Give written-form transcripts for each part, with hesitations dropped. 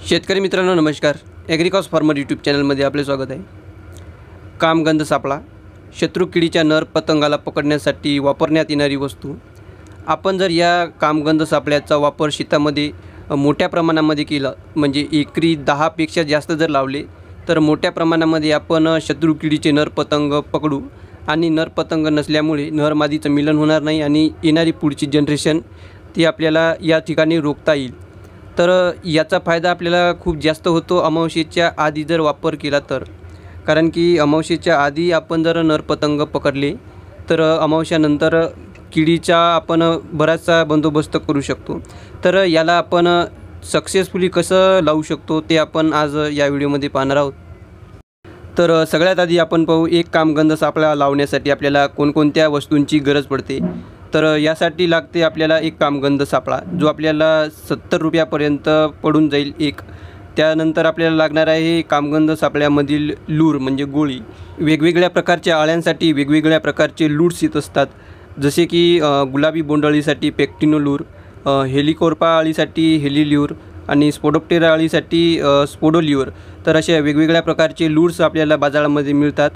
शेतकरी मित्रांनो नमस्कार. ॲग्रिकॉस फार्मर यूट्यूब चॅनलमध्ये आपले स्वागत आहे. कामगंध सापळा शत्रू किडीच्या नर पतंगाला पकडण्यासाठी वापरण्यात येणारी वस्तू. आपण जर या कामगंध सापळ्याचा वापर शेतामध्ये मोठ्या प्रमाणामध्ये केला, म्हणजे एकरी 10 पेक्षा जास्त जर लावले तर मोठ्या प्रमाणामध्ये आपण शत्रू किडीचे नर पतंग पकडू आणि नर पतंग नसल्यामुळे नर मादीचं मिलन होणार नाही आणि येणारी पुढची जनरेशन ती आपल्याला या ठिकाणी रोखता येईल. तर याचा फायदा आपल्याला खूप जास्त होतो अमावस्येच्या आधी जर वापर केला तर. कारण की अमावस्येच्या आधी आपण जर नरपतंग पकडले तर अमावस्यानंतर किडीचा आपण बराचसा बंदोबस्त करू शकतो. तर याला आपण सक्सेसफुली कसं लावू शकतो ते आपण आज या व्हिडिओमध्ये पाहणार आहोत. तर सगळ्यात आधी आपण पाहू एक कामगंध सापळा लावण्यासाठी आपल्याला कोणकोणत्या वस्तूंची गरज पडते. तर यासाठी लागते आपल्याला एक कामगंध सापळा, जो आपल्याला 70 रुपयापर्यंत पडून जाईल एक. त्यानंतर आपल्याला लागणार आहे कामगंध सापळ्यामधील लूर म्हणजे गोळी. वेगवेगळ्या प्रकारच्या अळ्यांसाठी वेगवेगळ्या प्रकारचे लूर्स येत असतात, जसे की गुलाबी बोंडअळीसाठी पेक्टिनो लूर, हेलिकोर्पा अळीसाठी हेलिल्यूर आणि स्पोडोप्टेरा अळीसाठी स्पोडोल्यूर. तर अशा वेगवेगळ्या प्रकारचे लूर्स आपल्याला बाजारामध्ये मिळतात.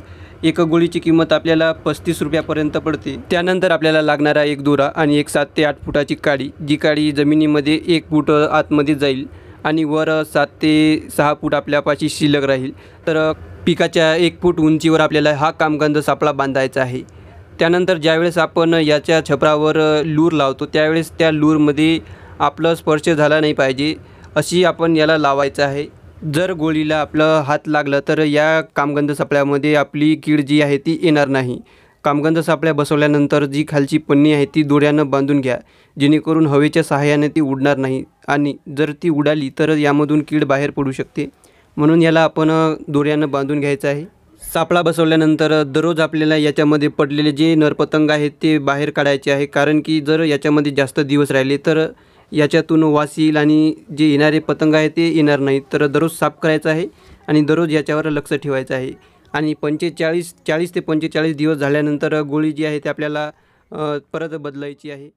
एक गोळीची किंमत आपल्याला 35 रुपयापर्यंत पडते. त्यानंतर आपल्याला लागणारा एक दोरा आणि एक 7 ते 8 फुटाची काडी, जी काडी जमिनीमध्ये 1 फूट आतमध्ये जाईल आणि वर 7 ते 6 फूट आपल्यापाशी शिल्लक राहील. तर पिकाच्या 1 फूट उंचीवर आपल्याला हा कामगंध सापळा बांधायचा आहे. त्यानंतर ज्यावेळेस आपण याच्या छपरावर लूर लावतो त्यावेळेस त्या लूरमध्ये आपला स्पर्श झाला नाही पाहिजे अशी आपण याला लावायचं आहे. जर गोळीला आपलं हात लागलं तर या कामगंध सापळ्यामध्ये आपली कीड जी आहे ती येणार नाही. कामगंध सापळ्या बसवल्यानंतर जी खालची पन्नी आहे ती दोऱ्यानं बांधून घ्या, जेणेकरून हवेच्या सहाय्याने ती उडणार नाही आणि जर ती उडाली तर यामधून कीड बाहेर पडू शकते. म्हणून याला आपण दोऱ्यानं बांधून घ्यायचं आहे. सापळा बसवल्यानंतर दररोज आपल्याला याच्यामध्ये पडलेले जे नरपतंग आहेत ते बाहेर काढायचे आहे. कारण की जर याच्यामध्ये जास्त दिवस राहिले तर याच्यातून वास येईल आणि जे येणारे पतंग आहे ते येणार नाहीत. तर दररोज साफ करायचं आहे आणि दररोज याच्यावर लक्ष ठेवायचं आहे. आणि 40 ते 45 दिवस झाल्यानंतर गोळी जी आहे ते आपल्याला परत बदलायची आहे.